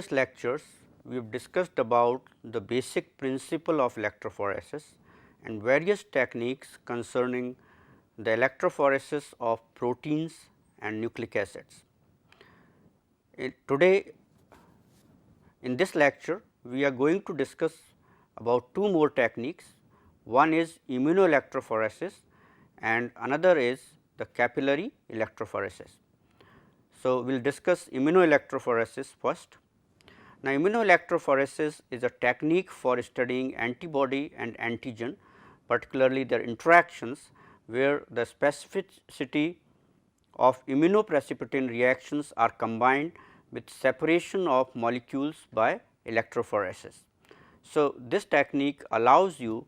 previous lectures, we have discussed about the basic principle of electrophoresis and various techniques concerning the electrophoresis of proteins and nucleic acids. Today, in this lecture, we are going to discuss about two more techniques. One is immunoelectrophoresis and another is the capillary electrophoresis. So, we will discuss immunoelectrophoresis first. Now, immunoelectrophoresis is a technique for studying antibody and antigen, particularly their interactions, where the specificity of immunoprecipitin reactions are combined with separation of molecules by electrophoresis. So, this technique allows you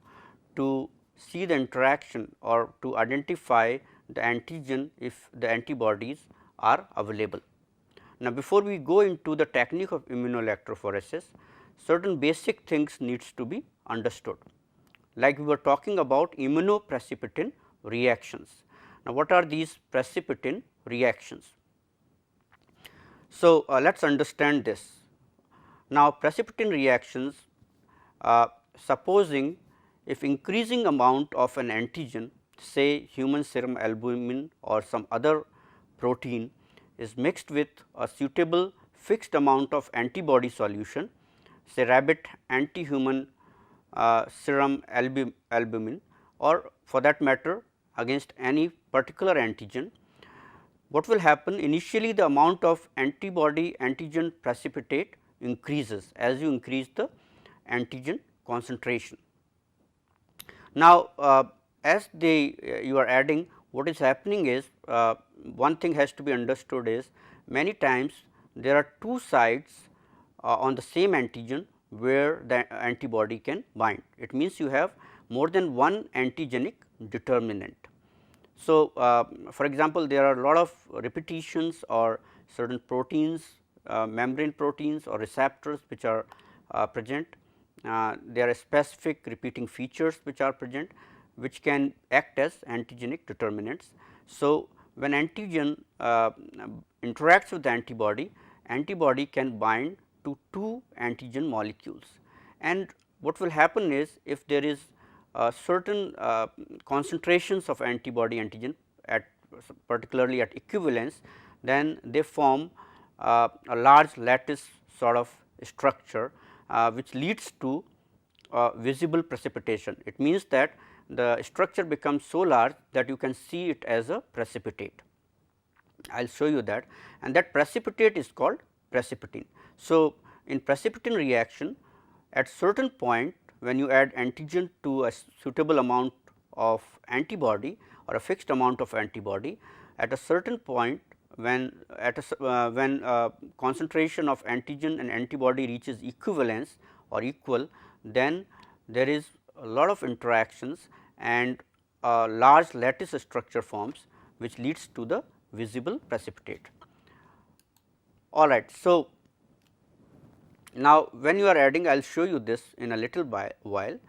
to see the interaction or to identify the antigen if the antibodies are available. Now, before we go into the technique of immunoelectrophoresis, certain basic things needs to be understood. Like we were talking about immunoprecipitin reactions. Now, what are these precipitin reactions? So, let us understand this. Now, precipitin reactions, supposing if increasing amount of an antigen, say human serum albumin or some other protein is mixed with a suitable fixed amount of antibody solution, say rabbit anti-human serum albumin or for that matter against any particular antigen, what will happen initially the amount of antibody antigen precipitate increases as you increase the antigen concentration. Now, as you are adding, what is happening is one thing has to be understood is many times there are two sides on the same antigen where the antibody can bind. It means you have more than one antigenic determinant. So, for example, there are a lot of repetitions or certain proteins, membrane proteins or receptors which are present. There are specific repeating features which are present, which can act as antigenic determinants. So, when antigen interacts with the antibody, antibody can bind to two antigen molecules. And what will happen is if there is certain concentrations of antibody antigen at particularly at equivalence, then they form a large lattice sort of structure which leads to visible precipitation. It means that the structure becomes so large that you can see it as a precipitate. I will show you that, and that precipitate is called precipitin. So, in precipitin reaction at certain point when you add antigen to a suitable amount of antibody or a fixed amount of antibody, at a certain point when concentration of antigen and antibody reaches equivalence or equal, then there is a lot of interactions and a large lattice structure forms which leads to the visible precipitate. All right. So, now when you are adding, I will show you this in a little while.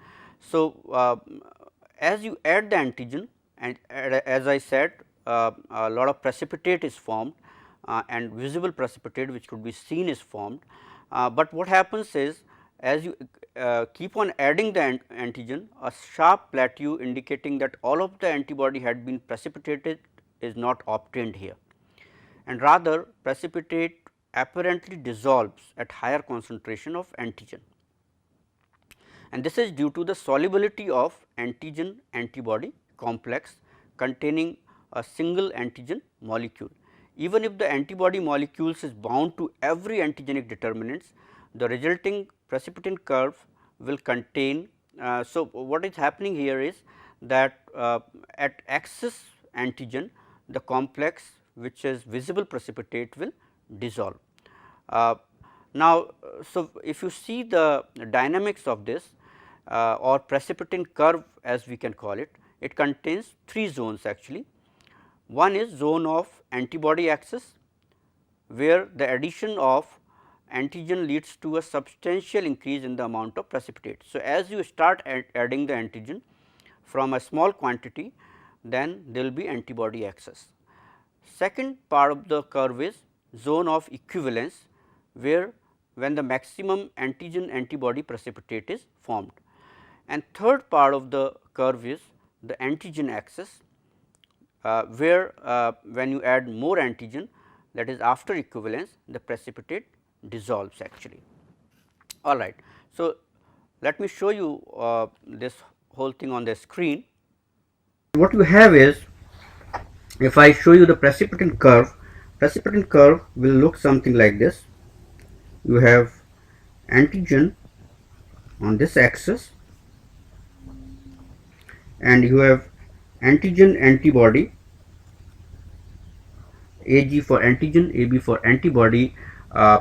So, as you add the antigen and as I said a lot of precipitate is formed and visible precipitate which could be seen is formed, but what happens is as you keep on adding the antigen, a sharp plateau indicating that all of the antibody had been precipitated is not obtained here, and rather precipitate apparently dissolves at higher concentration of antigen, and this is due to the solubility of antigen antibody complex containing a single antigen molecule. Even if the antibody molecules is bound to every antigenic determinants, the resulting precipitin curve will contain. So, what is happening here is that at excess antigen the complex which is visible precipitate will dissolve. Now, so if you see the dynamics of this or precipitin curve as we can call it, it contains three zones actually. One is zone of antibody axis, where the addition of antigen leads to a substantial increase in the amount of precipitate. So, as you start adding the antigen from a small quantity, then there will be antibody axis. Second part of the curve is zone of equivalence, where when the maximum antigen antibody precipitate is formed. And third part of the curve is the antigen axis, where when you add more antigen, that is after equivalence, the precipitate dissolves actually. All right. So, let me show you this whole thing on the screen. What you have is, if I show you the precipitant curve will look something like this. You have antigen on this axis and you have antigen antibody, Ag for antigen, Ab for antibody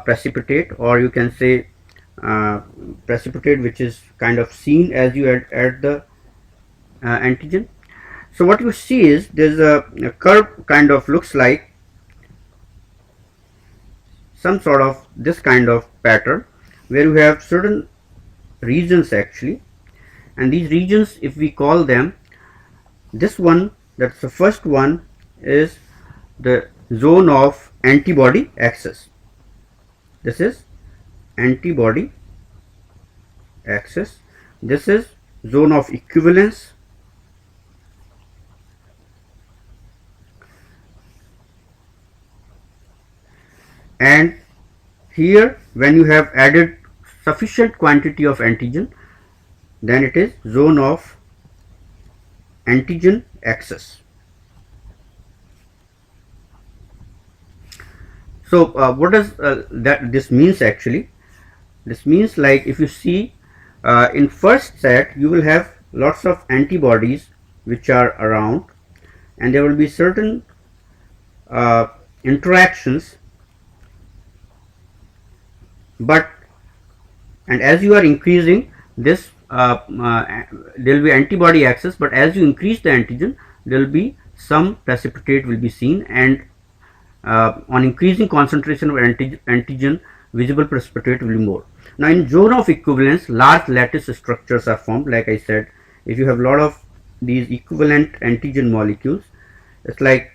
precipitate, or you can say precipitate which is kind of seen as you add the antigen. So, what you see is there is a curve kind of looks like some sort of this kind of pattern, where you have certain regions actually, and these regions, if we call them, this one, that's the first one, is the zone of antibody axis. This is antibody axis. This is zone of equivalence, and here when you have added sufficient quantity of antigen, then it is zone of antigen axis. So, what does that this means actually? This means, like, if you see in first set you will have lots of antibodies which are around, and there will be certain interactions, but and as you are increasing this there will be antibody axis, but as you increase the antigen there will be some precipitate will be seen, and on increasing concentration of antigen visible precipitate will be more. Now, in zone of equivalence large lattice structures are formed. Like I said, if you have a lot of these equivalent antigen molecules, it's like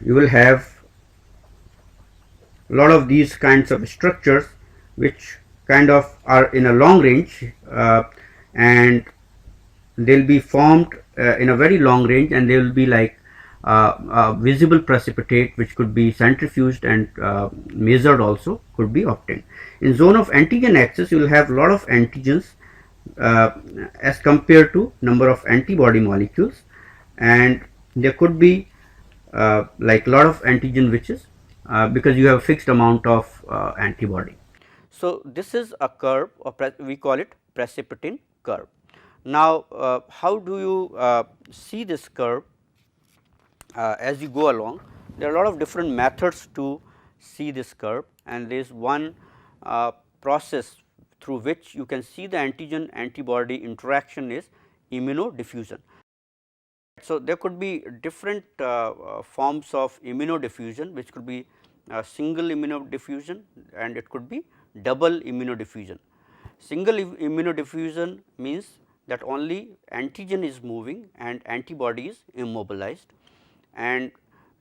you will have a lot of these kinds of structures which kind of are in a long range, and they will be formed in a very long range, and they will be like visible precipitate which could be centrifuged and measured also could be obtained. In zone of antigen axis you will have a lot of antigens as compared to number of antibody molecules, and there could be like lot of antigen which is because you have a fixed amount of antibody. So, this is a curve, or we call it precipitin curve. Now, how do you see this curve as you go along? There are a lot of different methods to see this curve, and there is one process through which you can see the antigen antibody interaction is immunodiffusion. So, there could be different forms of immunodiffusion, which could be single immunodiffusion and it could be double immunodiffusion. Single immunodiffusion means that only antigen is moving and antibody is immobilized, and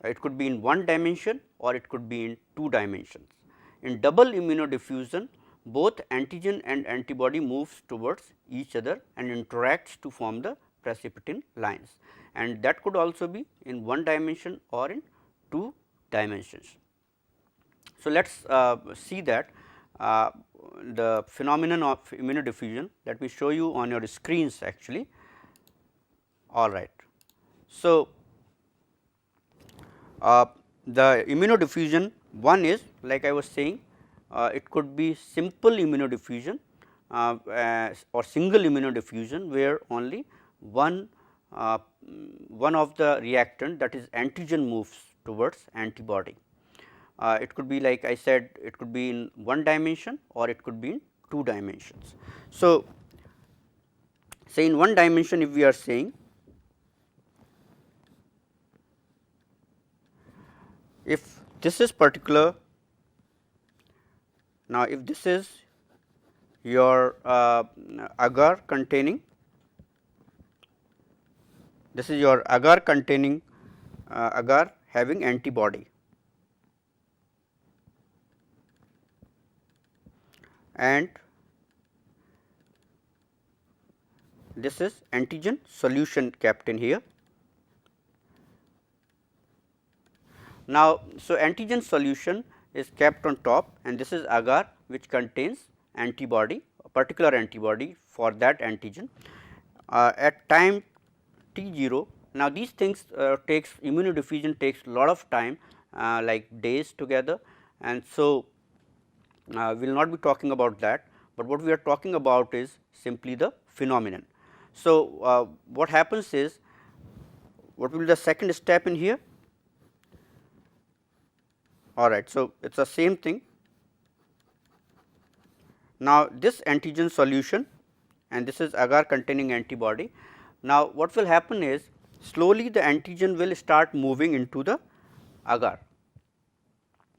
it could be in one dimension or it could be in two dimensions. In double immunodiffusion, both antigen and antibody moves towards each other and interacts to form the precipitin lines, and that could also be in one dimension or in two dimensions. So, let us see that the phenomenon of immunodiffusion. Let me show you on your screens actually. All right. So, the immunodiffusion, one is, like I was saying, it could be simple immunodiffusion or single immunodiffusion, where only one of the reactant, that is antigen, moves towards antibody. It could be, like I said, it could be in one dimension or it could be in two dimensions. So, say in one dimension, if we are saying, if this is particular, now if this is your agar containing, this is your agar containing agar having antibody. and this is antigen solution kept in here. Now, so antigen solution is kept on top and this is agar which contains antibody, a particular antibody for that antigen at time t0. Now, these things takes immunodiffusion takes a lot of time like days together, and so we will not be talking about that, but what we are talking about is simply the phenomenon. So, what happens is, what will be the second step in here? All right. So, it is the same thing. Now, this antigen solution and this is agar containing antibody. Now, what will happen is slowly the antigen will start moving into the agar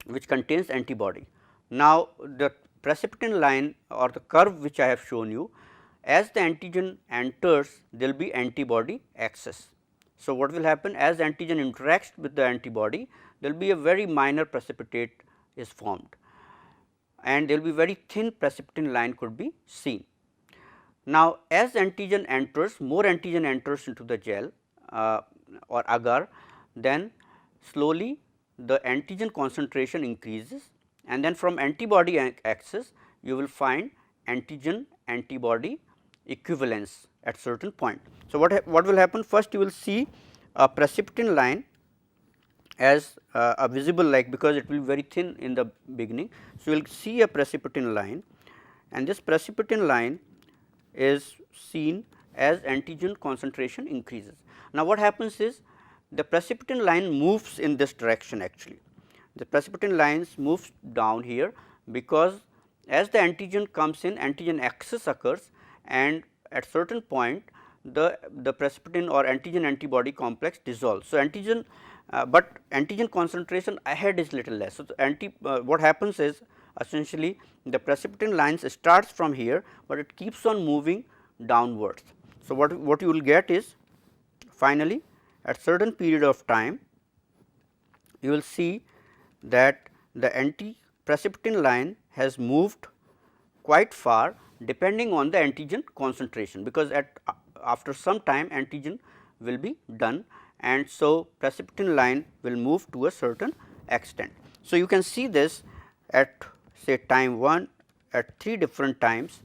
which contains antibody. Now, the precipitin line or the curve which I have shown you, as the antigen enters there will be antibody access. So, what will happen as antigen interacts with the antibody, there will be a very minor precipitate is formed and there will be very thin precipitin line could be seen. Now, as antigen enters, more antigen enters into the gel or agar, then slowly the antigen concentration increases and then from antibody axis you will find antigen antibody equivalence at certain point. So, what will happen? First you will see a precipitin line as a visible, like, because it will be very thin in the beginning. So, you will see a precipitin line and this precipitin line is seen as antigen concentration increases. Now, what happens is the precipitin line moves in this direction actually. The precipitin lines moves down here because as the antigen comes in, antigen axis occurs and at certain point the precipitin or antigen antibody complex dissolves. So, antigen but antigen concentration ahead is little less. So, what happens is essentially the precipitin lines starts from here, but it keeps on moving downwards. So, what you will get is finally at certain period of time you will see that the anti-precipitin line has moved quite far depending on the antigen concentration, because after some time antigen will be done and so precipitin line will move to a certain extent. So, you can see this at say time 1 at 3 different times,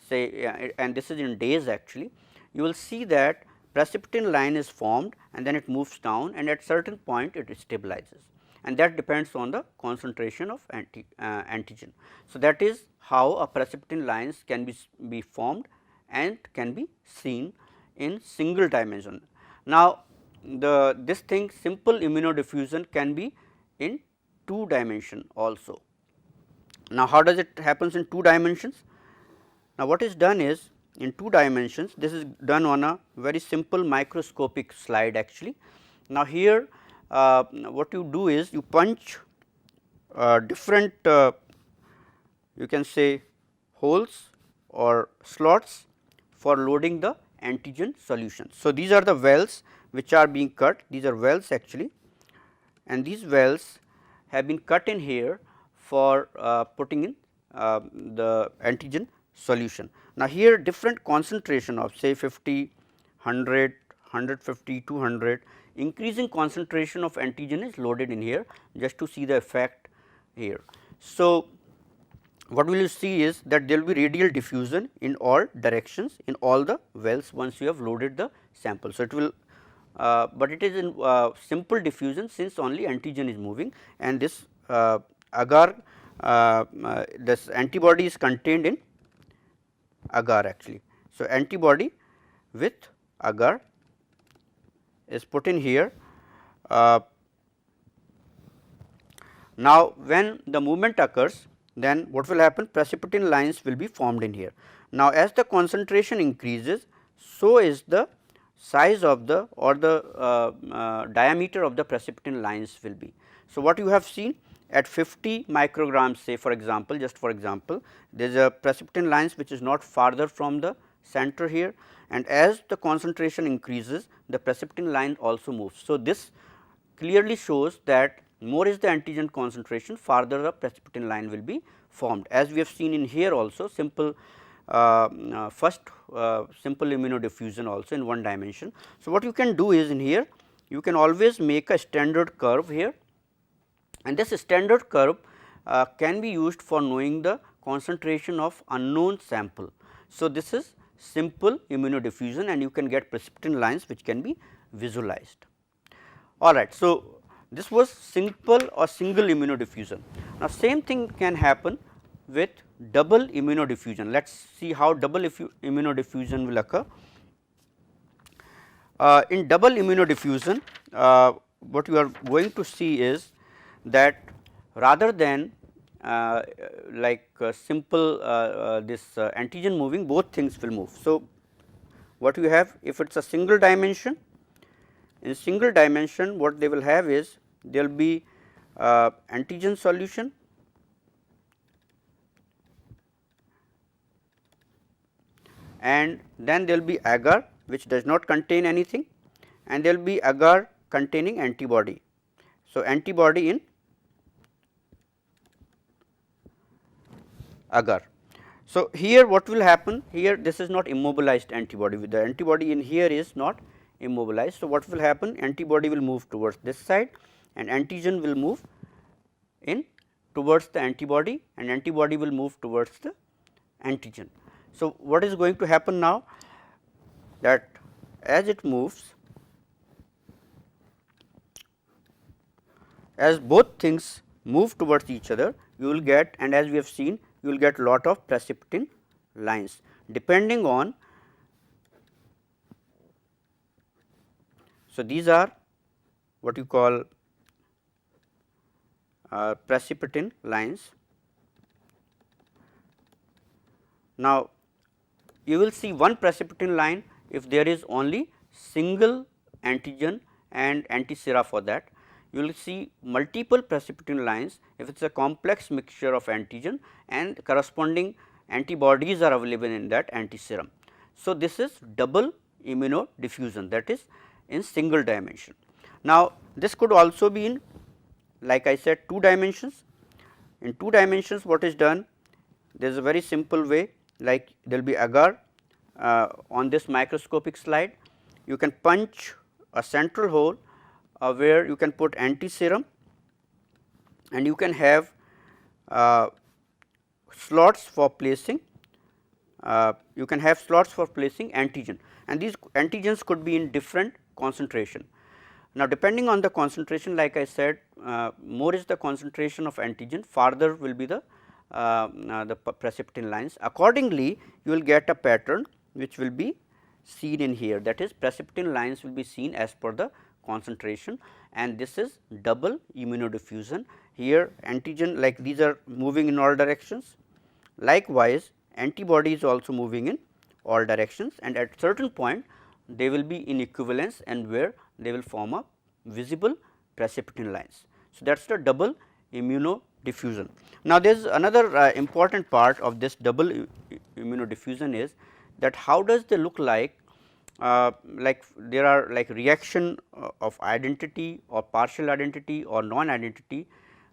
say and this is in days actually. You will see that precipitin line is formed and then it moves down and at certain point it stabilizes, and that depends on the concentration of antigen. So, that is how a precipitin lines can be formed and can be seen in single dimension. Now, this thing simple immunodiffusion can be in 2 dimension also. Now, how does it happens in 2 dimensions? Now, what is done is in 2 dimensions, this is done on a very simple microscopic slide actually. Now, here what you do is you punch different you can say holes or slots for loading the antigen solution. So, these are the wells which are being cut, these are wells actually, and these wells have been cut in here for putting in the antigen solution. Now, here different concentration of say 50, 100, 150, 200, increasing concentration of antigen is loaded in here just to see the effect here. So, what we will see is that there will be radial diffusion in all directions in all the wells once you have loaded the sample. So, it will but it is in simple diffusion since only antigen is moving and this agar this antibody is contained in agar actually. So, antibody with agar is put in here. Now, when the movement occurs, then what will happen? Precipitin lines will be formed in here. Now, as the concentration increases, so is the size of the or the diameter of the precipitin lines will be. So, what you have seen at 50 micrograms, say for example, just for example, there is a precipitin lines which is not farther from the center here, and as the concentration increases, the precipitin line also moves. So, this clearly shows that more is the antigen concentration, farther the precipitin line will be formed, as we have seen in here also simple first simple immunodiffusion also in one dimension. So, what you can do is in here you can always make a standard curve here, and this standard curve can be used for knowing the concentration of unknown sample. So, this is simple immunodiffusion and you can get precipitin lines which can be visualized. Alright. So, this was simple or single immunodiffusion. Now, same thing can happen with double immunodiffusion. Let us see how double immunodiffusion will occur. In double immunodiffusion, what you are going to see is that rather than simple this antigen moving, both things will move. So, what you have, if it is a single dimension, in single dimension what they will have is there will be antigen solution and then there will be agar which does not contain anything, and there will be agar containing antibody. So, antibody in agar. So, here what will happen, here this is not immobilized antibody, with the antibody in here is not immobilized. So, what will happen, antibody will move towards this side and antigen will move in towards the antibody and antibody will move towards the antigen. So, what is going to happen now, that as it moves, as both things move towards each other, you will get, and as we have seen, you will get lot of precipitin lines depending on. So, these are what you call precipitin lines. Now, you will see one precipitin line if there is only single antigen and antisera for that. You will see multiple precipitin lines if it is a complex mixture of antigen and corresponding antibodies are available in that antiserum. So, this is double immunodiffusion, that is in single dimension. Now, this could also be in, like I said, two dimensions. In two dimensions what is done, there is a very simple way, like there will be agar on this microscopic slide. You can punch a central hole where you can put antiserum and you can have slots for placing antigen, and these antigens could be in different concentration. Now, depending on the concentration, like I said, more is the concentration of antigen, farther will be the precipitin lines. Accordingly, you will get a pattern which will be seen in here, that is precipitin lines will be seen as per the concentration, and this is double immunodiffusion. Here antigen, like these are moving in all directions, likewise antibody is also moving in all directions, and at certain point they will be in equivalence and where they will form a visible precipitin lines. So, that is the double immunodiffusion. Now, there is another important part of this double immunodiffusion is that how does they look like there are like reaction of identity or partial identity or non-identity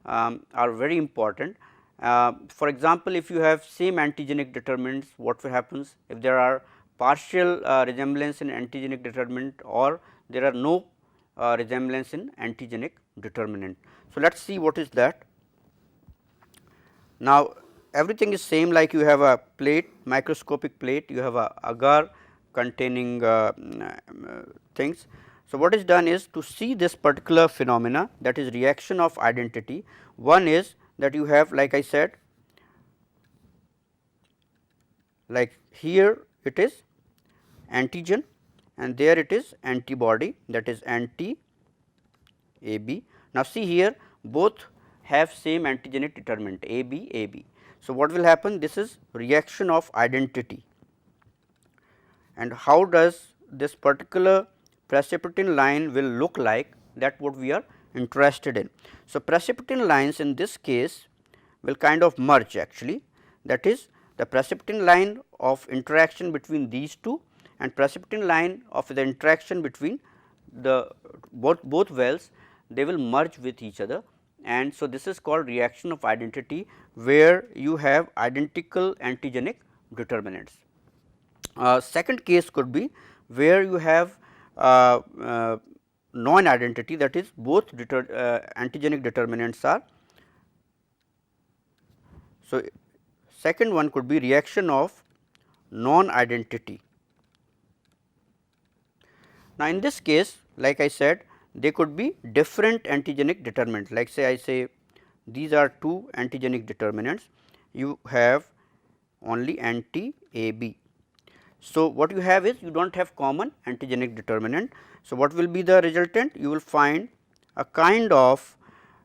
are very important. For example, if you have same antigenic determinants, what happens if there are partial resemblance in antigenic determinant or there are no resemblance in antigenic determinant. So, let us see what is that. Now, everything is same, like you have a plate, microscopic plate, you have a agar containing things. So, what is done is to see this particular phenomena, that is reaction of identity. One is that you have, like I said, like here it is antigen and there it is antibody, that is anti AB. Now, see here both have same antigenic determinant AB AB. So, what will happen, this is reaction of identity, and how does this particular precipitin line will look like, that what we are interested in. So, precipitin lines in this case will kind of merge actually, that is the precipitin line of interaction between these two and precipitin line of the interaction between the both wells, they will merge with each other and so this is called reaction of identity, where you have identical antigenic determinants. Second case could be where you have non-identity, that is both antigenic determinants are. So, second one could be reaction of non-identity. Now, in this case, like I said, they could be different antigenic determinants, like say I say these are two antigenic determinants, you have only anti A B. So, what you have is you do not have common antigenic determinant. So, what will be the resultant? You will find a kind of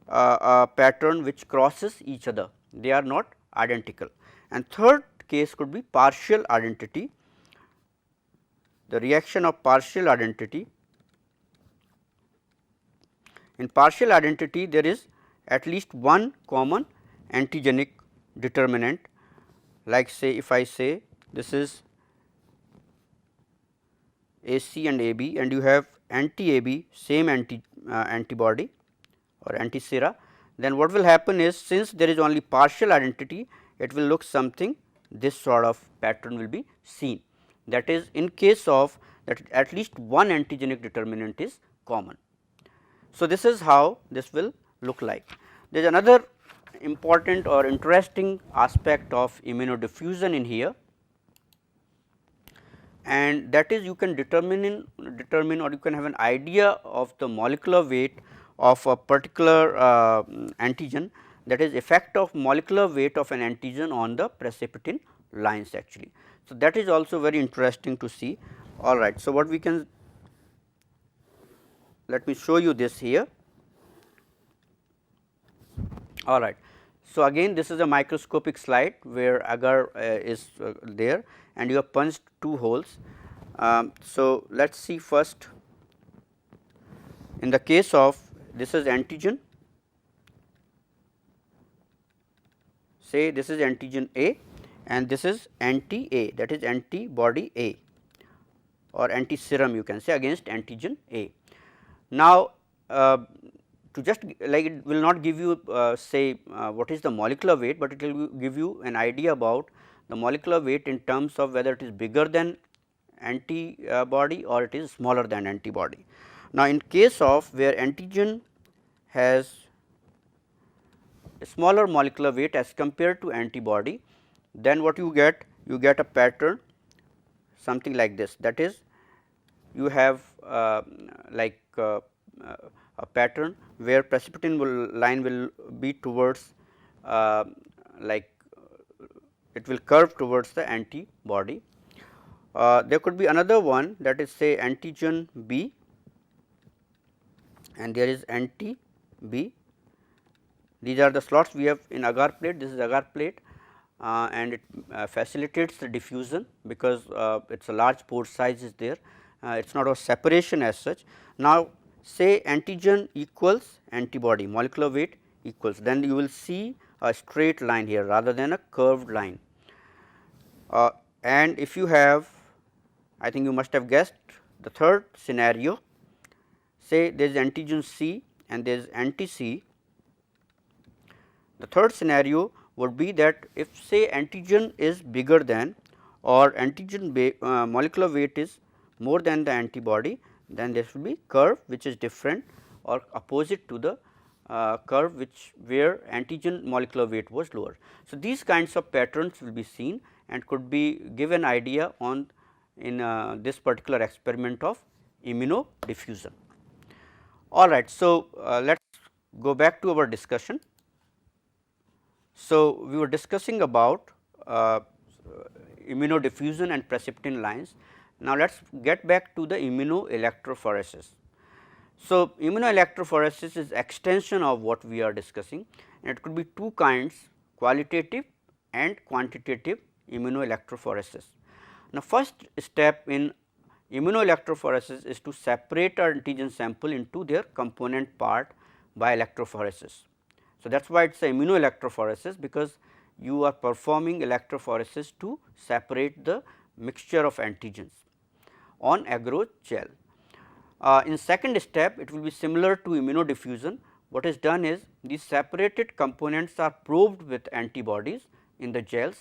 a pattern which crosses each other, they are not identical. And third case could be partial identity, the reaction of partial identity. In partial identity, there is at least one common antigenic determinant, like say if I say this is AC and AB and you have anti AB same antibody or anti-sera, then what will happen is, since there is only partial identity, it will look something, this sort of pattern will be seen, that is in case of that at least one antigenic determinant is common. So, this is how this will look like. There is another important or interesting aspect of immunodiffusion in here, and that is you can determine or you can have an idea of the molecular weight of a particular antigen, that is effect of molecular weight of an antigen on the precipitin lines actually. So, that is also very interesting to see. All right. So, what we can, let me show you this here. All right. So, again this is a microscopic slide where agar is there and you have punched two holes. So, let us see first in the case of this is antigen, say this is antigen A and this is anti A, that is antibody A or anti serum you can say against antigen A. Now, to just like it will not give you say what is the molecular weight, but it will give you an idea about the molecular weight in terms of whether it is bigger than antibody or it is smaller than antibody. Now, in case of where antigen has a smaller molecular weight as compared to antibody, then what you get? You get a pattern something like this, that is you have like a pattern where precipitin line will be towards like it will curve towards the antibody. There could be another one, that is say antigen B and there is anti B. These are the slots we have in agar plate, this is agar plate and it facilitates the diffusion because it is a large pore size is there, it is not a separation as such. Now, say antigen equals antibody, molecular weight equals, then you will see a straight line here rather than a curved line. And if you have, I think you must have guessed the third scenario, say there is antigen C and there is anti C. The third scenario would be that if say antigen is bigger than or antigen molecular weight is more than the antibody, then there should be curve which is different or opposite to the curve which where antigen molecular weight was lower. So, these kinds of patterns will be seen and could be give an idea on in this particular experiment of immunodiffusion. All right. So, let us go back to our discussion. So, we were discussing about immunodiffusion and precipitin lines. Now, let us get back to the immunoelectrophoresis. So, immunoelectrophoresis is extension of what we are discussing, and it could be two kinds, qualitative and quantitative immunoelectrophoresis. Now, first step in immunoelectrophoresis is to separate antigen sample into their component part by electrophoresis. So, that is why it is a immunoelectrophoresis, because you are performing electrophoresis to separate the mixture of antigens on agar gel. In second step, it will be similar to immunodiffusion, what is done is these separated components are probed with antibodies in the gels,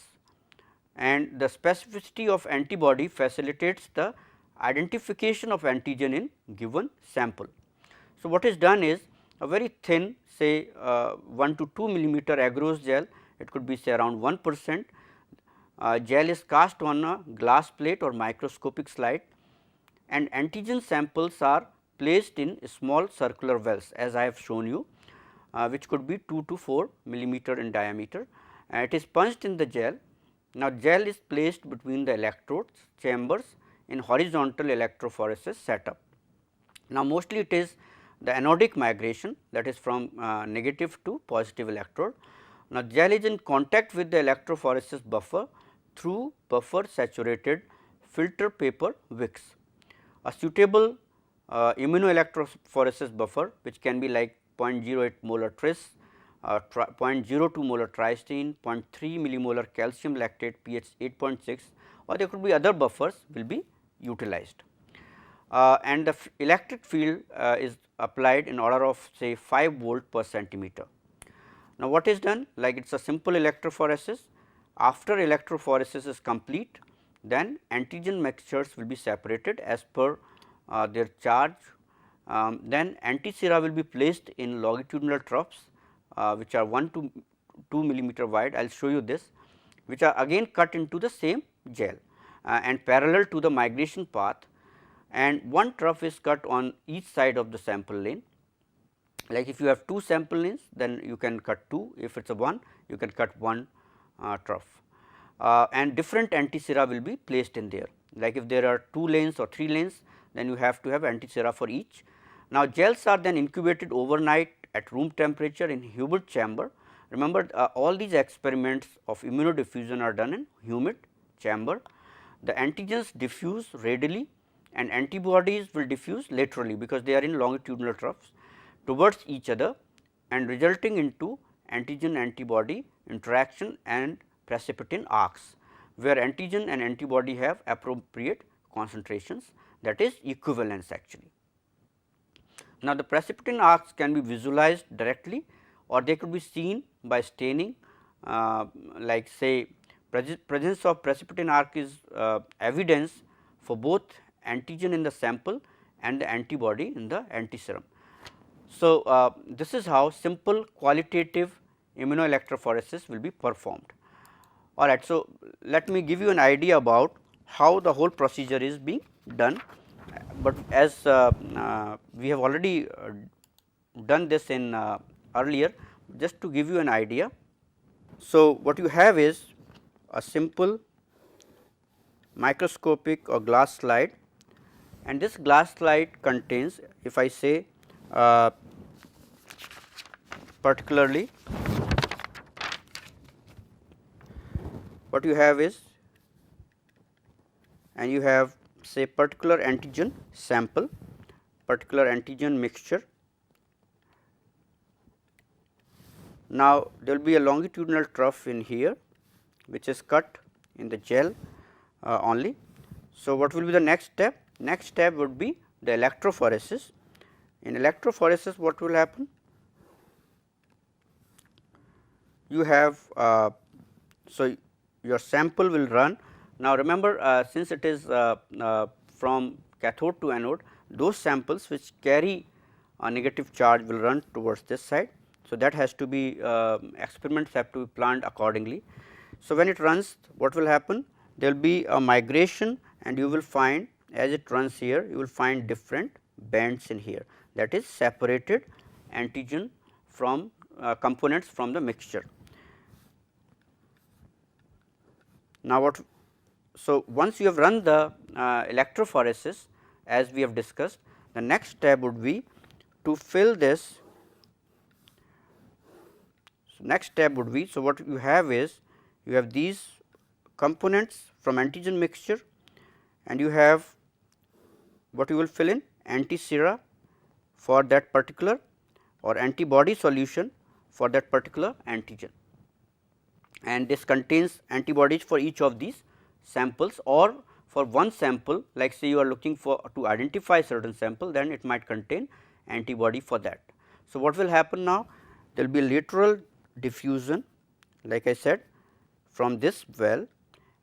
and the specificity of antibody facilitates the identification of antigen in given sample. So, what is done is a very thin, say 1 to 2 millimeter agarose gel, it could be say around 1%, gel is cast on a glass plate or microscopic slide, and antigen samples are placed in small circular wells as I have shown you, which could be 2 to 4 millimeter in diameter. It is punched in the gel. Now, gel is placed between the electrodes chambers in horizontal electrophoresis setup. Now, mostly it is the anodic migration, that is from negative to positive electrode. Now, gel is in contact with the electrophoresis buffer through buffer saturated filter paper wicks. A suitable immunoelectrophoresis buffer, which can be like 0.08 molar tris, 0.02 molar tristin, 0.3 millimolar calcium lactate pH 8.6, or there could be other buffers will be utilized. And the electric field is applied in order of say 5 volt per centimeter. Now, what is done? Like it is a simple electrophoresis. After electrophoresis is complete, then antigen mixtures will be separated as per their charge. Then antisera will be placed in longitudinal troughs, which are 1 to 2 millimeter wide. I will show you this, which are again cut into the same gel and parallel to the migration path, and one trough is cut on each side of the sample lane. Like if you have 2 sample lanes, then you can cut 2, if it is a 1, you can cut 1 trough, and different antisera will be placed in there. Like if there are 2 lanes or 3 lanes, then you have to have antisera for each. Now, gels are then incubated overnight at room temperature in humid chamber. Remember, all these experiments of immunodiffusion are done in humid chamber. The antigens diffuse readily and antibodies will diffuse laterally, because they are in longitudinal troughs towards each other, and resulting into antigen antibody interaction and precipitin arcs, where antigen and antibody have appropriate concentrations, that is equivalence actually. Now, the precipitin arcs can be visualized directly or they could be seen by staining, like say presence of precipitin arc is evidence for both antigen in the sample and the antibody in the antiserum. So, this is how simple qualitative immunoelectrophoresis will be performed. Alright, so let me give you an idea about how the whole procedure is being done, but as we have already done this in earlier, just to give you an idea. So, what you have is a simple microscopic or glass slide, and this glass slide contains, if I say particularly, what you have is, and you have say particular antigen sample, particular antigen mixture. Now, there will be a longitudinal trough in here, which is cut in the gel only. So, what will be the next step? Next step would be the electrophoresis. In electrophoresis, what will happen? You have so your sample will run. Now, remember, since it is from cathode to anode, those samples which carry a negative charge will run towards this side. So, that has to be experiments have to be planned accordingly. So, when it runs, what will happen? There will be a migration, and you will find as it runs here, you will find different bands in here, that is separated antigen from components from the mixture. Now, what? So, once you have run the electrophoresis, as we have discussed, the next step would be to fill this. So, next step would be, so what you have is, you have these components from antigen mixture, and you have what you will fill in antisera for that particular or antibody solution for that particular antigen, and this contains antibodies for each of these samples, or for one sample, like say you are looking for to identify certain sample, then it might contain antibody for that. So, what will happen now? There will be lateral diffusion like I said from this well,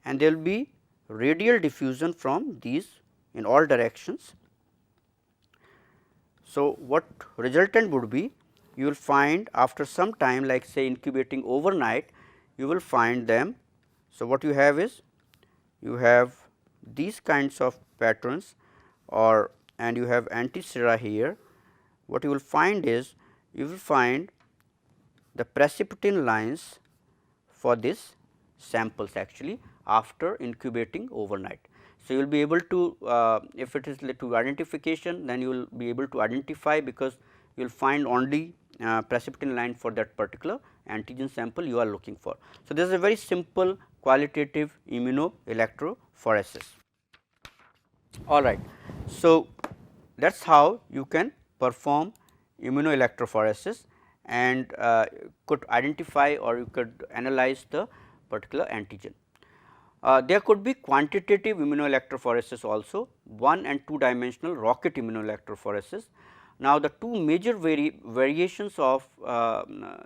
and there will be radial diffusion from these in all directions. So, what resultant would be? You will find after some time, like say incubating overnight, you will find them. So, what you have is you have these kinds of patterns or and you have antisera here. What you will find is you will find the precipitin lines for this samples actually after incubating overnight. So, you will be able to if it is to identification, then you will be able to identify, because you will find only precipitin line for that particular antigen sample you are looking for. So, this is a very simple qualitative immunoelectrophoresis. All right. So, that is how you can perform immunoelectrophoresis and could identify or you could analyze the particular antigen. There could be quantitative immunoelectrophoresis also, 1 and 2 dimensional rocket immunoelectrophoresis. Now, the two major variations of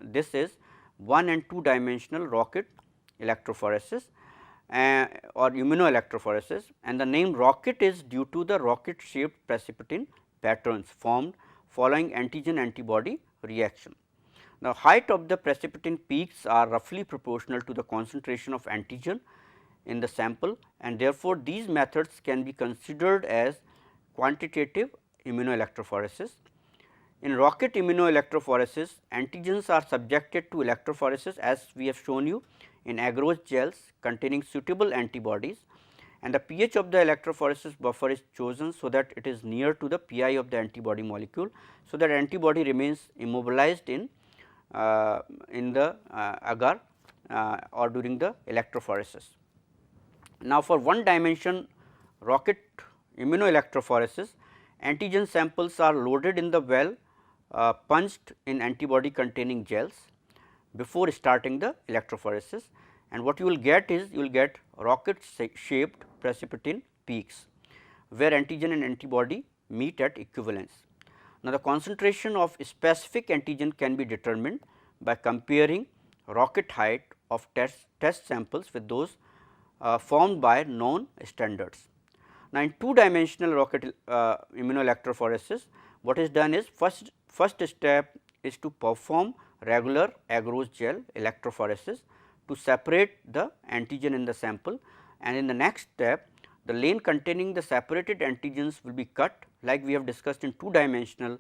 this is 1 and 2 dimensional rocket electrophoresis or immunoelectrophoresis, and the name rocket is due to the rocket shaped precipitin patterns formed following antigen antibody reaction. Now, height of the precipitin peaks are roughly proportional to the concentration of antigen in the sample, and therefore, these methods can be considered as quantitative immunoelectrophoresis. In rocket immunoelectrophoresis, antigens are subjected to electrophoresis as we have shown you in agarose gels containing suitable antibodies, and the pH of the electrophoresis buffer is chosen so that it is near to the pi of the antibody molecule. So, that antibody remains immobilized in the agar or during the electrophoresis. Now, for one dimension rocket immunoelectrophoresis, antigen samples are loaded in the well punched in antibody containing gels before starting the electrophoresis, and what you will get is you will get rocket shaped precipitin peaks where antigen and antibody meet at equivalence. Now, the concentration of specific antigen can be determined by comparing rocket height of test samples with those formed by known standards. Now, in 2 dimensional rocket immunoelectrophoresis, what is done is first step is to perform regular agarose gel electrophoresis to separate the antigen in the sample, and in the next step the lane containing the separated antigens will be cut like we have discussed in 2 dimensional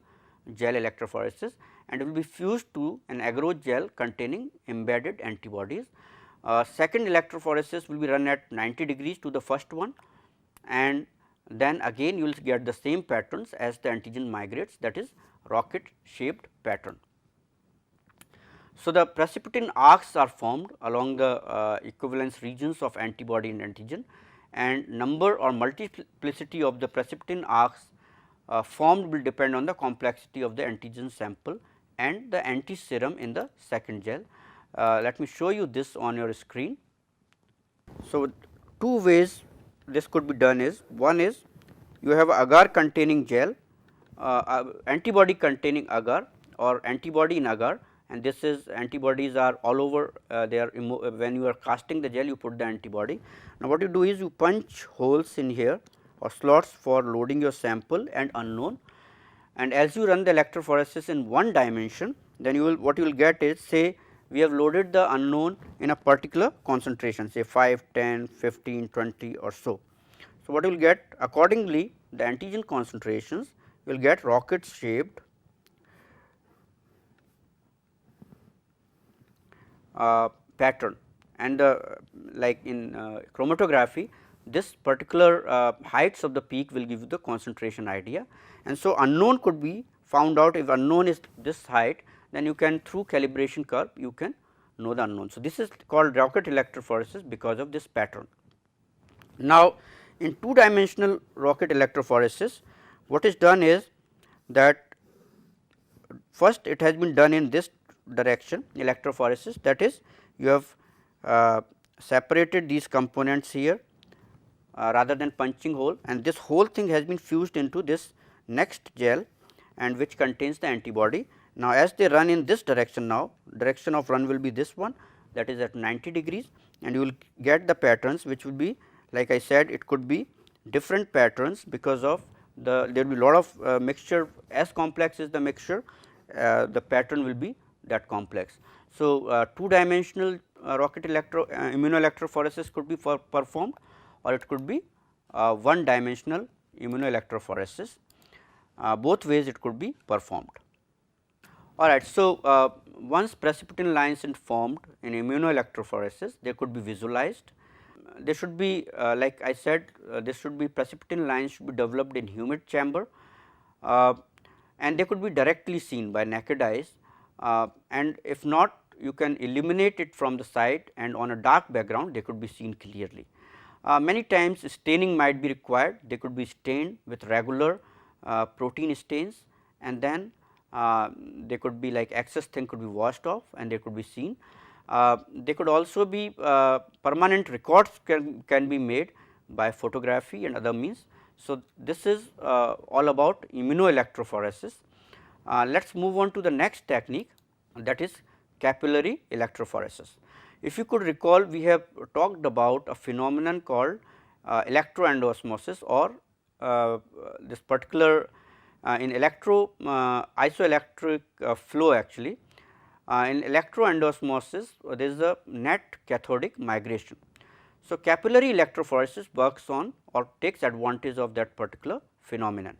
gel electrophoresis, and will be fused to an agarose gel containing embedded antibodies. Second electrophoresis will be run at 90 degrees to the first one, and then again you will get the same patterns as the antigen migrates, that is rocket shaped pattern. So, the precipitin arcs are formed along the equivalence regions of antibody and antigen, and number or multiplicity of the precipitin arcs formed will depend on the complexity of the antigen sample and the antiserum in the second gel. Let me show you this on your screen. So, two ways this could be done is, one is you have agar containing gel, antibody containing agar or antibody in agar, and this is antibodies are all over they are when you are casting the gel you put the antibody. Now, what you do is you punch holes in here or slots for loading your sample and unknown, and as you run the electrophoresis in one dimension, then you will what you will get is, say we have loaded the unknown in a particular concentration, say 5, 10, 15, 20 or so. So, what you will get accordingly the antigen concentrations you will get rocket shaped pattern, and like in chromatography this particular heights of the peak will give you the concentration idea, and so unknown could be found out. If unknown is this height, then you can through calibration curve you can know the unknown. So, this is called rocket electrophoresis because of this pattern. Now, in 2 dimensional rocket electrophoresis, what is done is that first it has been done in this direction electrophoresis, that is you have separated these components here rather than punching hole, and this whole thing has been fused into this next gel and which contains the antibody. Now, as they run in this direction now, direction of run will be this one, that is at 90 degrees, and you will get the patterns which will be, like I said, it could be different patterns because of there will be a lot of mixture. As complex is the mixture, the pattern will be that complex. So, 2-dimensional rocket immunoelectrophoresis could be performed, or it could be 1-dimensional immunoelectrophoresis. Both ways it could be performed. Alright, so once precipitin lines are formed in immunoelectrophoresis, they could be visualized. They should be like I said, this should be precipitin lines should be developed in humid chamber, and they could be directly seen by naked eyes, and if not, you can illuminate it from the side, and on a dark background they could be seen clearly. Many times staining might be required. They could be stained with regular protein stains, and then they could be like excess thing could be washed off and they could be seen. They could also be permanent records can be made by photography and other means. So, this is all about immunoelectrophoresis. Let us move on to the next technique, that is capillary electrophoresis. If you could recall, we have talked about a phenomenon called electroendosmosis, or this particular in isoelectric flow actually. In electroendosmosis, there is a net cathodic migration. So, capillary electrophoresis works on or takes advantage of that particular phenomenon.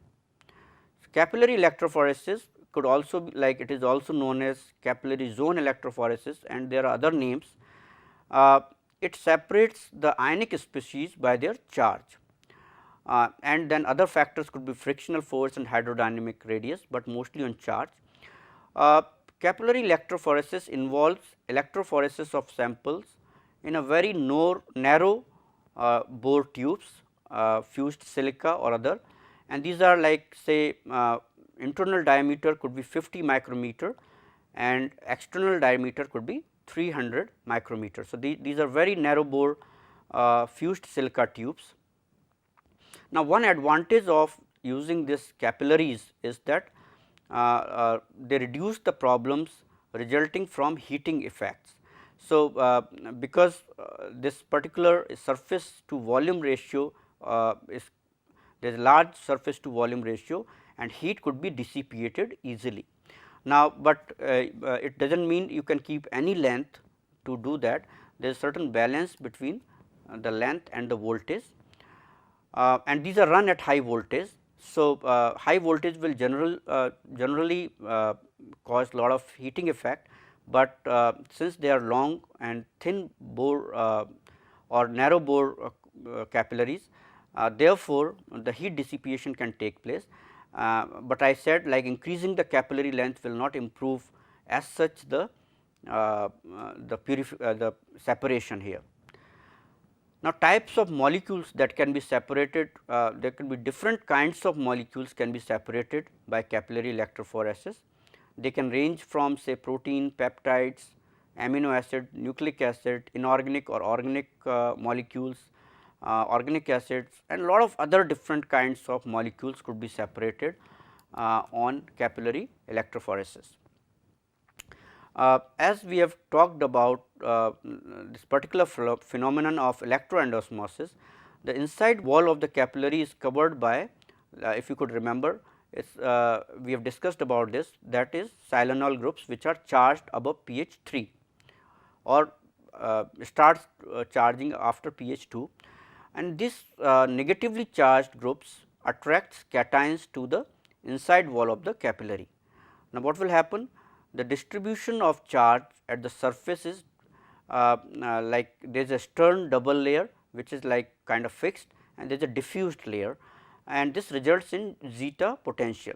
So, capillary electrophoresis could also be like, it is also known as capillary zone electrophoresis, and there are other names. It separates the ionic species by their charge, and then other factors could be frictional force and hydrodynamic radius, but mostly on charge. Capillary electrophoresis involves electrophoresis of samples in a very narrow bore tubes, fused silica or other, and these are like say internal diameter could be 50 micrometer and external diameter could be 300 micrometer. So, these are very narrow bore fused silica tubes. Now, one advantage of using this capillaries is that they reduce the problems resulting from heating effects. So, because this particular surface to volume ratio is there is a large surface to volume ratio, and heat could be dissipated easily. Now, but it does not mean you can keep any length to do that. There is certain balance between the length and the voltage, and these are run at high voltage. So, high voltage will generally cause lot of heating effect, but since they are long and thin bore or narrow bore capillaries, therefore, the heat dissipation can take place, but I said like increasing the capillary length will not improve as such the separation here. Now, types of molecules that can be separated, there can be different kinds of molecules can be separated by capillary electrophoresis. They can range from say protein, peptides, amino acid, nucleic acid, inorganic or organic molecules, organic acids, and lot of other different kinds of molecules could be separated on capillary electrophoresis. As we have talked about this particular phenomenon of electroendosmosis, the inside wall of the capillary is covered by, if you could remember, we have discussed about this, that is silanol groups which are charged above pH 3 or starts charging after pH 2, and this negatively charged groups attracts cations to the inside wall of the capillary. Now, what will happen? The distribution of charge at the surface is like there is a stern double layer which is like kind of fixed, and there is a diffused layer, and this results in zeta potential.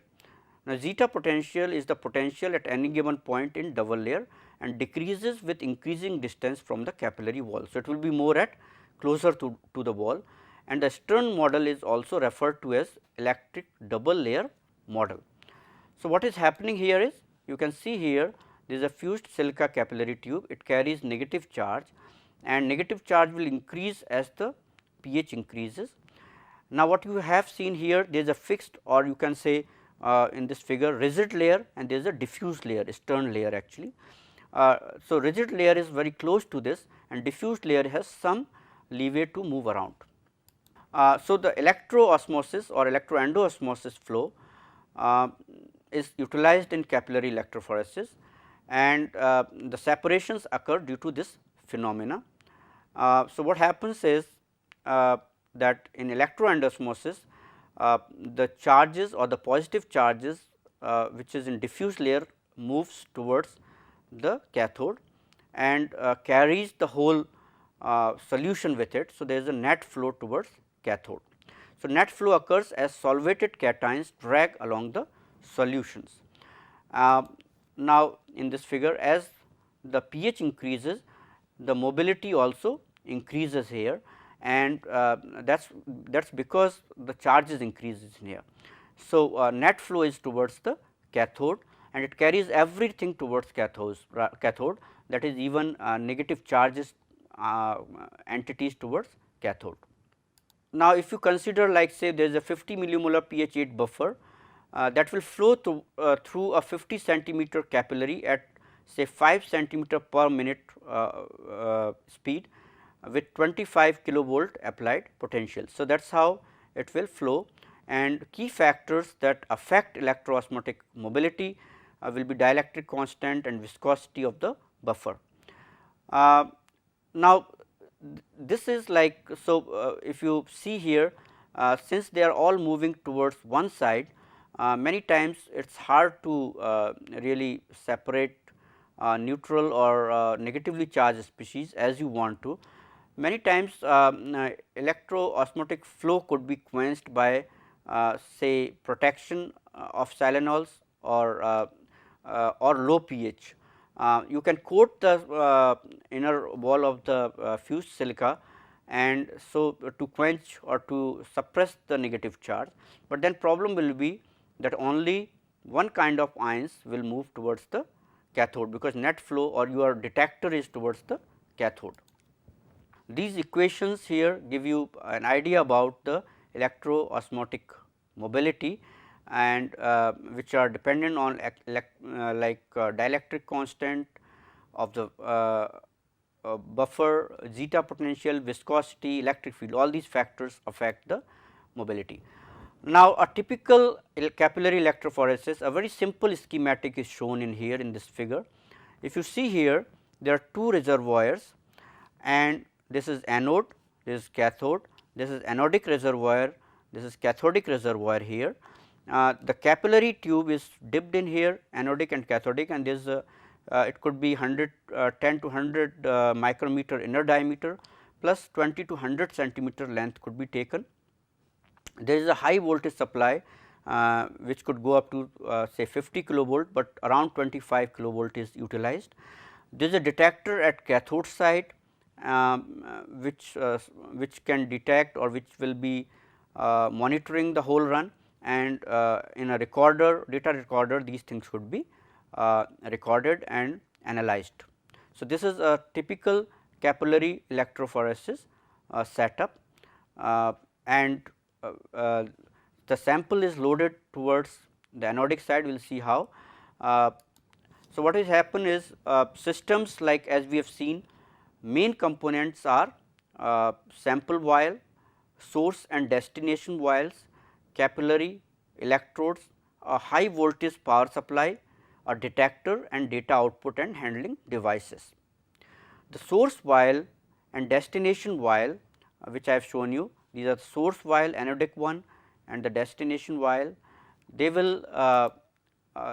Now, zeta potential is the potential at any given point in double layer and decreases with increasing distance from the capillary wall. So, it will be more at closer to the wall, and the Stern model is also referred to as electric double layer model. So, what is happening here is, you can see here there is a fused silica capillary tube, it carries negative charge, and negative charge will increase as the pH increases. Now, what you have seen here, there is a fixed, or you can say in this figure rigid layer and there is a diffuse layer, stern layer actually. So, rigid layer is very close to this and diffuse layer has some leeway to move around. So, the electroosmosis or electroendoosmosis flow is utilized in capillary electrophoresis and the separations occur due to this phenomena. So, what happens is that in electroendosmosis the charges or the positive charges which is in diffuse layer moves towards the cathode and carries the whole solution with it. So, there is a net flow towards cathode. So, net flow occurs as solvated cations drag along the solutions. Now, in this figure as the pH increases, the mobility also increases here and that is because the charges increases in here. So, net flow is towards the cathode and it carries everything towards cathode, that is even negative charges entities towards cathode. Now, if you consider like say there is a 50 millimolar pH 8 buffer that will flow through a 50 centimeter capillary at say 5 centimeter per minute speed with 25 kilovolt applied potential. So, that is how it will flow and key factors that affect electroosmotic mobility will be dielectric constant and viscosity of the buffer. Now, this is like so if you see here since they are all moving towards one side many times it is hard to really separate neutral or negatively charged species as you want to. Many times electroosmotic flow could be quenched by say protection of silanols or low pH. You can coat the inner wall of the fused silica and so to quench or to suppress the negative charge, but then problem will be that only one kind of ions will move towards the cathode because net flow or your detector is towards the cathode. These equations here give you an idea about the electroosmotic mobility and which are dependent on dielectric constant of the buffer, zeta potential, viscosity, electric field, all these factors affect the mobility. Now, a typical capillary electrophoresis, a very simple schematic is shown in here in this figure. If you see here, there are two reservoirs and this is anode, this is cathode, this is anodic reservoir, this is cathodic reservoir here. The capillary tube is dipped in here anodic and cathodic and this it could be 10 to 100 micrometer inner diameter plus 20 to 100 centimeter length could be taken. There is a high voltage supply which could go up to say 50 kilovolt, but around 25 kilovolt is utilized. There is a detector at cathode side which can detect or which will be monitoring the whole run and in a recorder, data recorder, these things could be recorded and analyzed. So, this is a typical capillary electrophoresis setup and the sample is loaded towards the anodic side, we will see how. So, what has happened is systems like as we have seen main components are sample vial, source and destination vials, capillary, electrodes, a high voltage power supply, a detector and data output and handling devices. The source vial and destination vial which I have shown you, these are the source vial anodic one and the destination vial, they will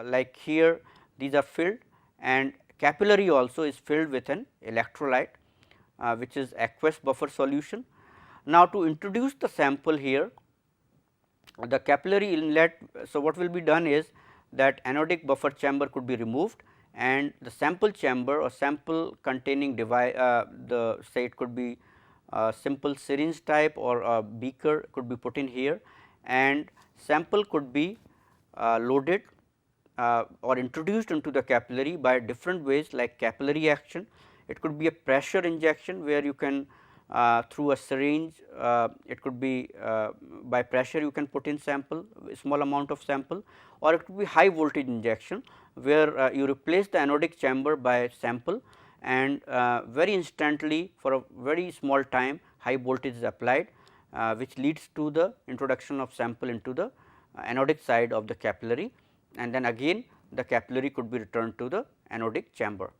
like here these are filled and capillary also is filled with an electrolyte which is aqueous buffer solution. Now, to introduce the sample here, the capillary inlet, so what will be done is that anodic buffer chamber could be removed and the sample chamber or sample containing device, the say it could be a simple syringe type or a beaker could be put in here and sample could be loaded or introduced into the capillary by different ways like capillary action. It could be a pressure injection where you can through a syringe. It could be by pressure you can put in sample, small amount of sample, or it could be high voltage injection, where you replace the anodic chamber by sample, and very instantly for a very small time high voltage is applied, which leads to the introduction of sample into the anodic side of the capillary, and then again the capillary could be returned to the anodic chamber.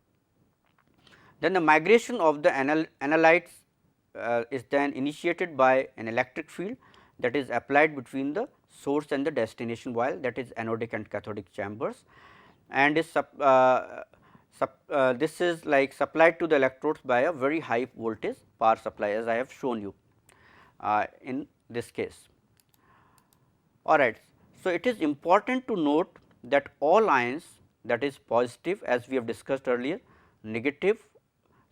Then the migration of the analytes is then initiated by an electric field that is applied between the source and the destination vial, that is anodic and cathodic chambers, and is this is like supplied to the electrodes by a very high voltage power supply, as I have shown you in this case. Alright. So, it is important to note that all ions, that is positive, as we have discussed earlier, negative.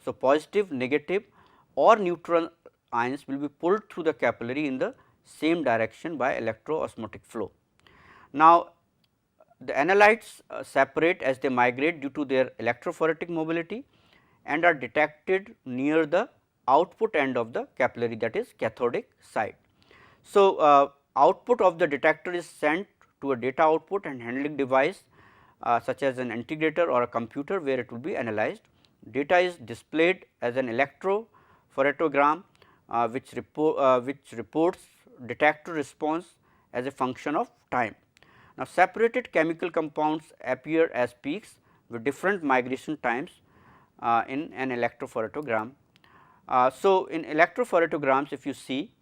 So, positive, negative or neutral ions will be pulled through the capillary in the same direction by electroosmotic flow. Now, the analytes separate as they migrate due to their electrophoretic mobility and are detected near the output end of the capillary, that is cathodic side. So, output of the detector is sent to a data output and handling device such as an integrator or a computer, where it will be analyzed. Data is displayed as an electrophoretogram which reports detector response as a function of time. Now, separated chemical compounds appear as peaks with different migration times in an electrophoretogram. So, in electrophoretograms, if you see,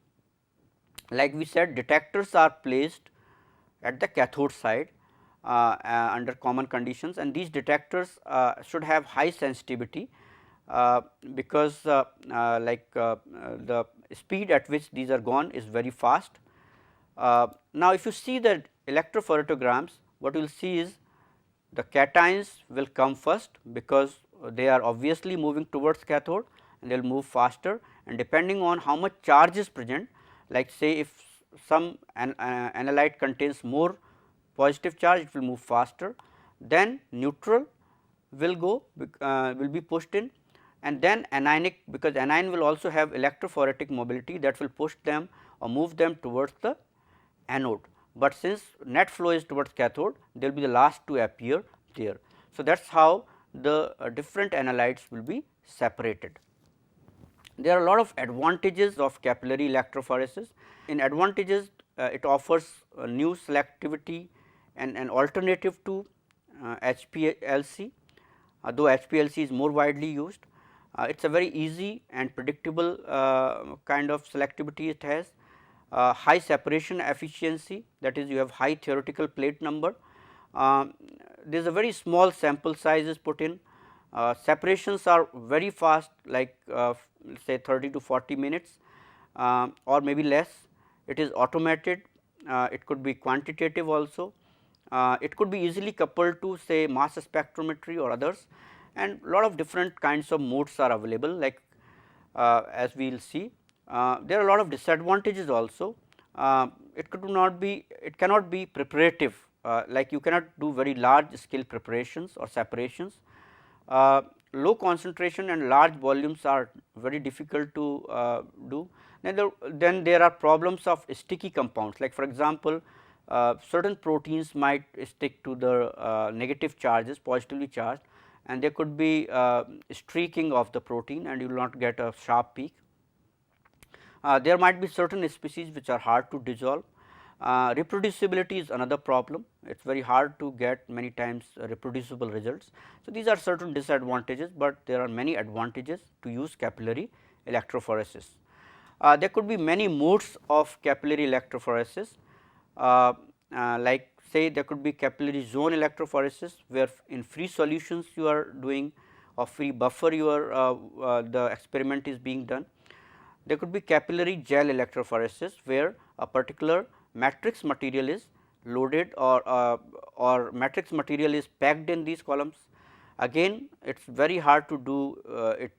like we said, detectors are placed at the cathode side under common conditions, and these detectors should have high sensitivity because the speed at which these are gone is very fast. Now, if you see the electrophoretograms, what you will see is the cations will come first, because they are obviously moving towards cathode and they will move faster, and depending on how much charge is present, like say if some analyte contains more positive charge, it will move faster, then neutral will go will be pushed in, and then anionic, because anion will also have electrophoretic mobility, that will push them or move them towards the anode, but since net flow is towards cathode, they will be the last to appear there. So, that is how the different analytes will be separated. There are a lot of advantages of capillary electrophoresis. In advantages, it offers new selectivity and an alternative to HPLC, though HPLC is more widely used. It is a very easy and predictable kind of selectivity it has. High separation efficiency, that is you have high theoretical plate number. There is a very small sample size is put in. Separations are very fast, like say 30 to 40 minutes or maybe less. It is automated, it could be quantitative also. It could be easily coupled to say mass spectrometry or others, and lot of different kinds of modes are available, like as we will see. There are a lot of disadvantages also. It cannot be preparative, like you cannot do very large scale preparations or separations. Low concentration and large volumes are very difficult to do. Then there are problems of sticky compounds, like for example, certain proteins might stick to the negative charges, positively charged, and there could be streaking of the protein and you will not get a sharp peak. There might be certain species which are hard to dissolve. Reproducibility is another problem. It is very hard to get many times reproducible results. So, these are certain disadvantages, but there are many advantages to use capillary electrophoresis. There could be many modes of capillary electrophoresis, like say there could be capillary zone electrophoresis, where in free solutions you are doing, or free buffer you are the experiment is being done. There could be capillary gel electrophoresis, where a particular matrix material is loaded or matrix material is packed in these columns. Again, it is very hard to do it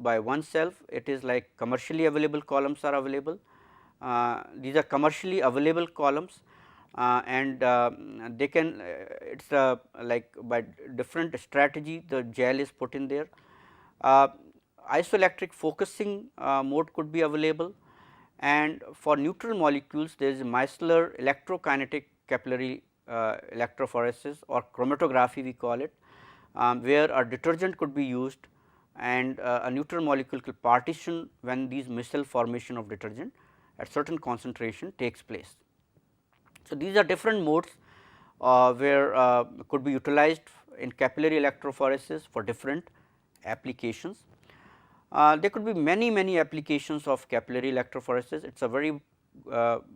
by oneself. It is like commercially available columns are available. These are commercially available columns, and they can it is like by different strategy the gel is put in there. isoelectric focusing mode could be available, and for neutral molecules there is a micellar electrokinetic capillary electrophoresis or chromatography we call it, where a detergent could be used and a neutral molecule could partition when these micelle formation of detergent at certain concentration takes place. So, these are different modes where could be utilized in capillary electrophoresis for different applications. There could be many applications of capillary electrophoresis. It is a very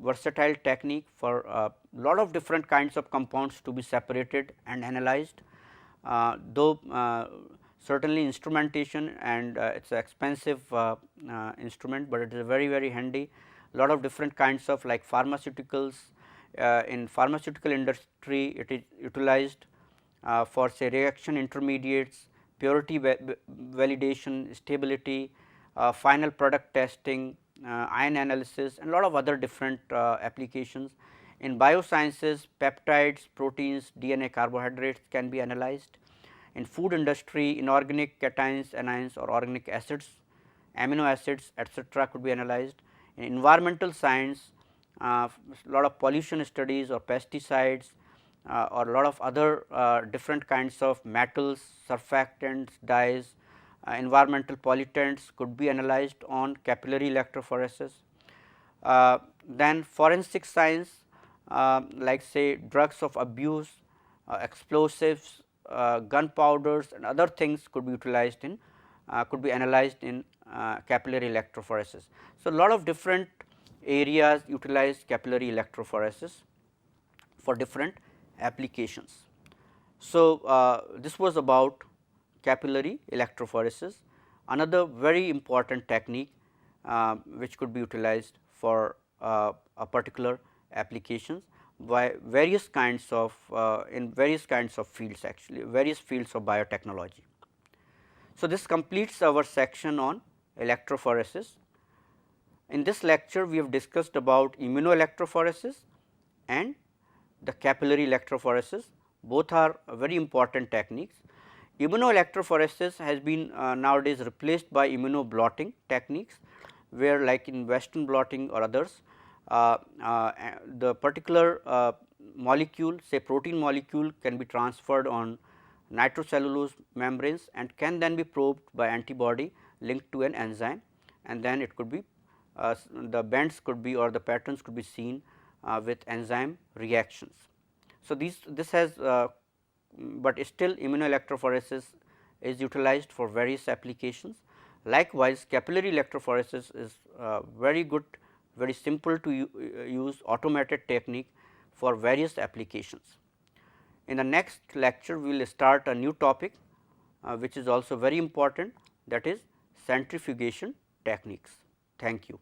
versatile technique for a lot of different kinds of compounds to be separated and analyzed, though certainly instrumentation and it is an expensive instrument, but it is very handy. Lot of different kinds of like pharmaceuticals, in pharmaceutical industry it is utilized for say reaction intermediates, purity validation, stability, final product testing, ion analysis and lot of other different applications. In biosciences, peptides, proteins, DNA, carbohydrates can be analyzed. In food industry, inorganic cations, anions or organic acids, amino acids etcetera could be analyzed. In environmental science, lot of pollution studies or pesticides or lot of other different kinds of metals, surfactants, dyes, environmental pollutants could be analyzed on capillary electrophoresis. Then forensic science like say drugs of abuse, explosives, gunpowders and other things could be utilized in could be analyzed in capillary electrophoresis. So, lot of different areas utilize capillary electrophoresis for different applications. So, this was about capillary electrophoresis. Another very important technique which could be utilized for a particular applications by various kinds of in various kinds of fields, actually various fields of biotechnology. So, this completes our section on electrophoresis. In this lecture we have discussed about immunoelectrophoresis and the capillary electrophoresis. Both are very important techniques. Immunoelectrophoresis has been nowadays replaced by immunoblotting techniques, where like in Western blotting or others, the particular molecule, say protein molecule, can be transferred on nitrocellulose membranes and can then be probed by antibody linked to an enzyme, and then it could be the bends could be or the patterns could be seen with enzyme reactions. So, this has but still immunoelectrophoresis is utilized for various applications. Likewise, capillary electrophoresis is very good, very simple to use automated technique for various applications. In the next lecture, we will start a new topic which is also very important, that is centrifugation techniques. Thank you.